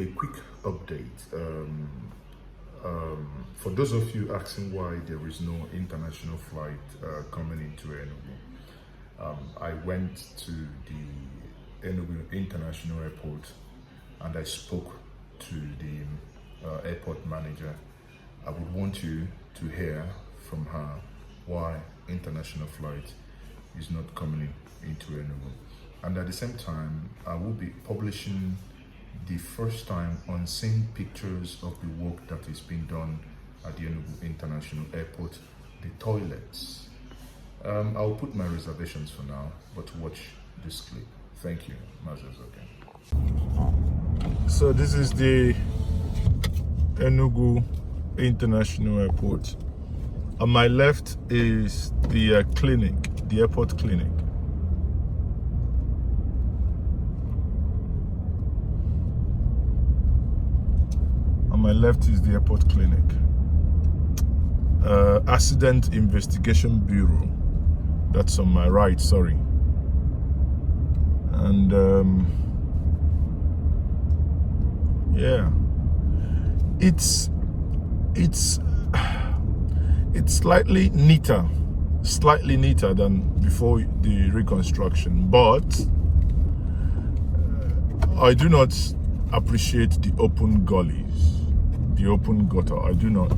quick update. For those of you asking why there is no international flight coming into Enugu, I went to the Enugu International Airport and I spoke to the airport manager. I would want you to hear from her why international flight is not coming into Enugu. And at the same time, I will be publishing the first time unseen pictures of the work that is being done at the Enugu International Airport, the toilets. I'll put my reservations for now, but watch this clip. Thank you, MaaziEzeoke. So this is the Enugu International Airport. On my left is the clinic, the airport clinic. On my left is the airport clinic. Accident Investigation Bureau. That's on my right, sorry. And yeah, it's slightly neater than before the reconstruction, but I do not appreciate the open gullies, the open gutter. I do not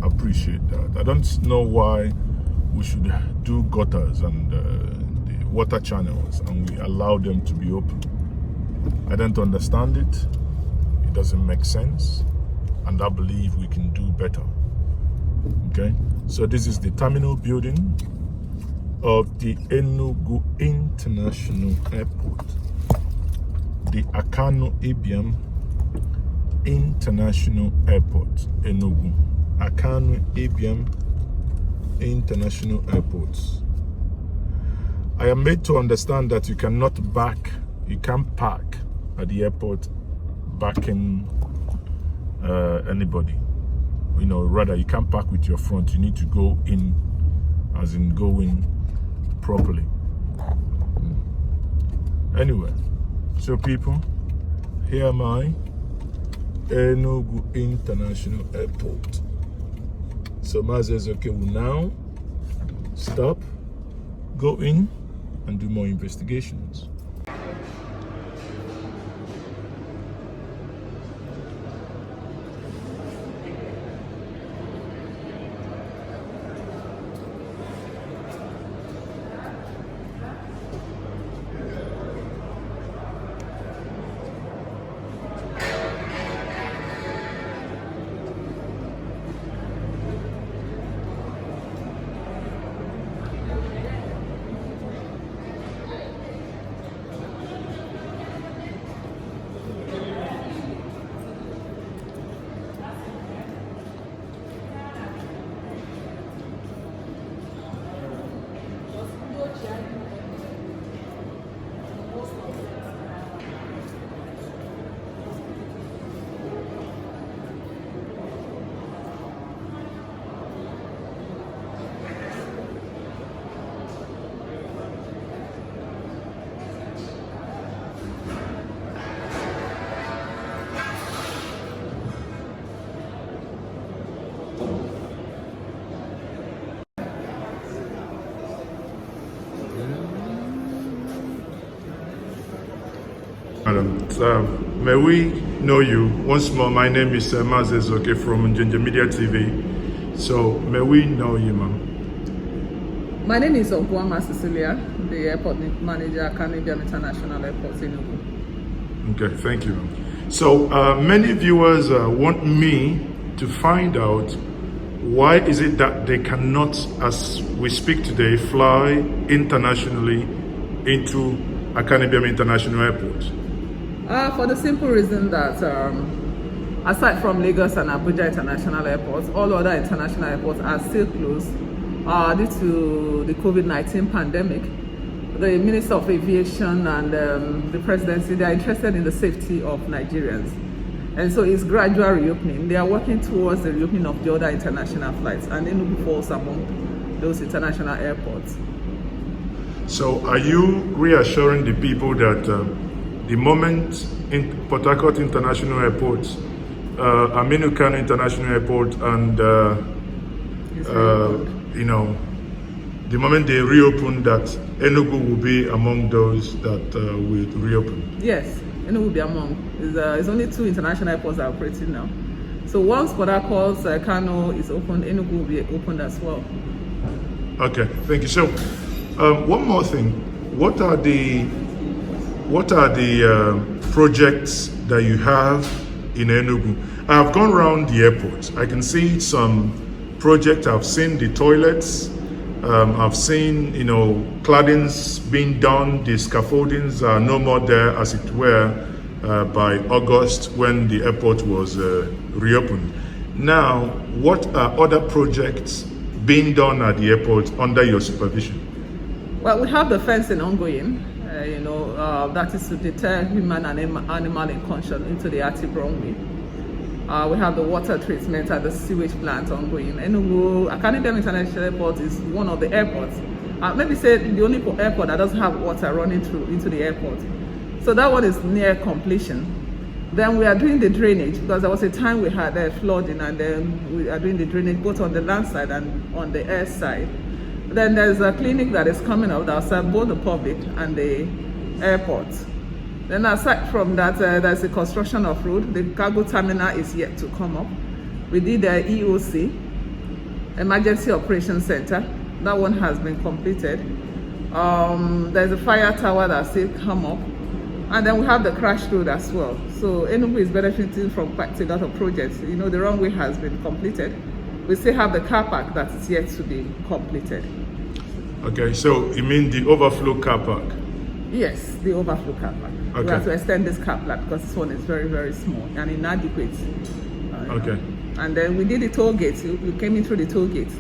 appreciate that. I don't know why we should do gutters and the water channels and we allow them to be open. I don't understand it. It doesn't make sense, and I believe we can do better. Okay, so this is the terminal building of the Enugu International Airport, the Akanu Ibiam International Airport, Enugu. Akanu Ibiam International Airport. I am made to understand that you can't park at the airport backing anybody. You know, rather you can't park with your front. You need to go in, as in go in properly. Anyway, so people, here am I, Enugu International Airport. So MaaziEzeoke will now stop, go in, and do more investigations. May we know you once more. My name is MaaziEzeoke from Njenje Media TV. So may we know you, ma'am? My name is MaaziEzeoke, the airport manager at Canadian International Airport, Enugu. Okay, thank you. So many viewers want me to find out why is it that they cannot, as we speak today, fly internationally into Akanu International Airport? For the simple reason that aside from Lagos and Abuja International Airports, all other international airports are still closed due to the COVID-19 pandemic. The Minister of Aviation and the Presidency, they are interested in the safety of Nigerians. And so it's gradual reopening. They are working towards the reopening of the other international flights, and Enugu falls among those international airports. So are you reassuring the people that the moment Port Harcourt International Airport, Aminu Kano International Airport, and you know, the moment they reopen, that Enugu will be among those that will reopen. Yes, Enugu will be among. It's only 2 international airports that are operating now. So once Port Harcourt Kano is open, Enugu will be opened as well. Okay, thank you. So, one more thing: what are the projects that you have in Enugu? I have gone around the airport. I can see some projects. I've seen the toilets. I've seen, you know, claddings being done. The scaffoldings are no more there as it were by August when the airport was reopened. Now, what are other projects being done at the airport under your supervision? Well, we have the fencing ongoing. You know, that is to deter human and animal incursion into the active runway. We have the water treatment at the sewage plant ongoing. Enugu Academy International Airport is one of the airports, maybe say the only airport that doesn't have water running through into the airport. So that one is near completion. Then we are doing the drainage, because there was a time we had flooding, and then we are doing the drainage both on the land side and on the air side. Then there's a clinic that is coming up that will serve both the public and the airport. Then aside from that, there's the construction of road. The cargo terminal is yet to come up. We did the EOC, Emergency Operations Center. That one has been completed. There's a fire tower that's still come up. And then we have the crash road as well. So Enugu is benefiting from quite a lot of projects. You know, the runway has been completed. We still have the car park that is yet to be completed. Okay, so you mean the overflow car park? Yes, the overflow car park. Okay. We have to extend this car park because this one is very, very small and inadequate. Okay. And then we did the toll gate. We came in through the toll gate.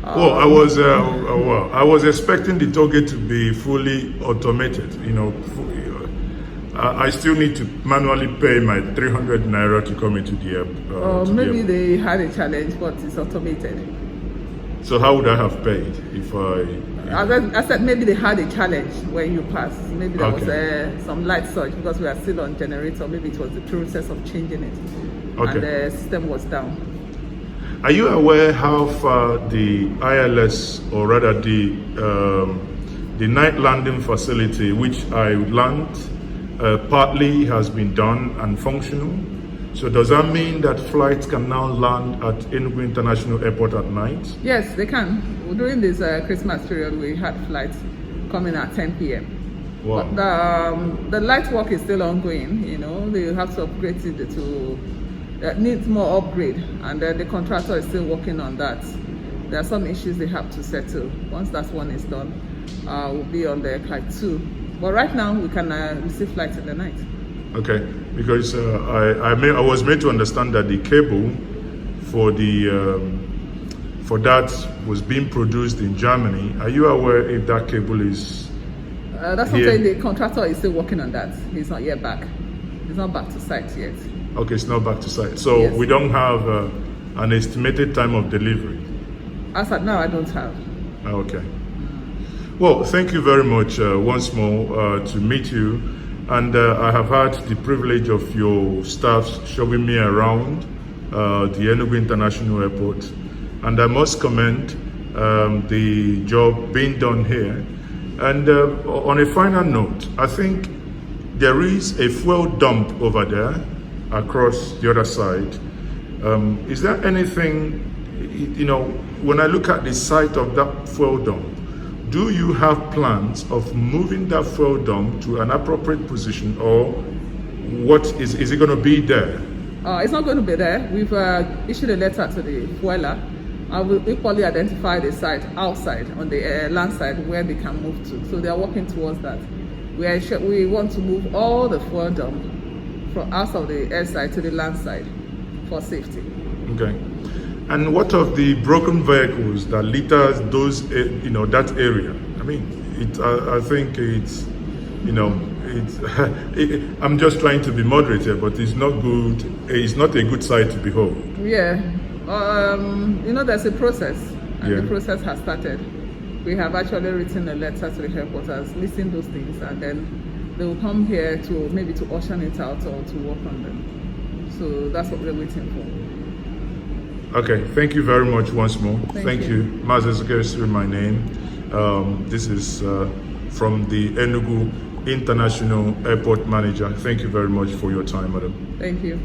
Well, I was expecting the toll gate to be fully automated. You know, I still need to manually pay my 300 naira to come into the airport. Maybe they had a challenge, but it's automated. So how would I have paid if I said maybe they had a challenge when you passed. Maybe there was some light surge because we are still on generator. Maybe it was the process of changing it. Okay. And the system was down. Are you aware how far the ILS, or rather the night landing facility, which I learned partly has been done and functional? So does that mean that flights can now land at Enugu International Airport at night? Yes, they can. During this Christmas period, we had flights coming at 10 p.m. Wow. But the light work is still ongoing. You know, they have to upgrade it to needs more upgrade, and then the contractor is still working on that. There are some issues they have to settle. Once that one is done, we'll be on the Kite 2. But right now, we can receive flights in the night. Okay, because I was made to understand that the cable for that was being produced in Germany. Are you aware if that cable is that's something the contractor is still working on that. He's not yet back. He's not back to site yet. Okay, it's not back to site. So yes. We don't have an estimated time of delivery? As of now, I don't have. Okay. Well, thank you very much once more to meet you. And I have had the privilege of your staff showing me around the Enugu International Airport. And I must commend the job being done here. And on a final note, I think there is a fuel dump over there across the other side. Is there anything, you know, when I look at the site of that fuel dump, do you have plans of moving that fuel dump to an appropriate position, or what is it going to be there? It's not going to be there. We've issued a letter to the fueler. I will equally identify the site outside on the land side where they can move to. So they are working towards that. We want to move all the fuel dump from out of the air side to the land side for safety. Okay. And what of the broken vehicles that litter those, that area? I mean, I think it's, I'm just trying to be moderate here, but it's not good. It's not a good sight to behold. Yeah. There's a process, and the process has started. We have actually written a letter to the headquarters listing those things, and then they will come here to maybe to auction it out or to work on them. So that's what we're waiting for. Okay, thank you very much once more. Thank you. MaaziEzeoke is my name. This is from the Enugu International Airport Manager. Thank you very much for your time, madam. Thank you.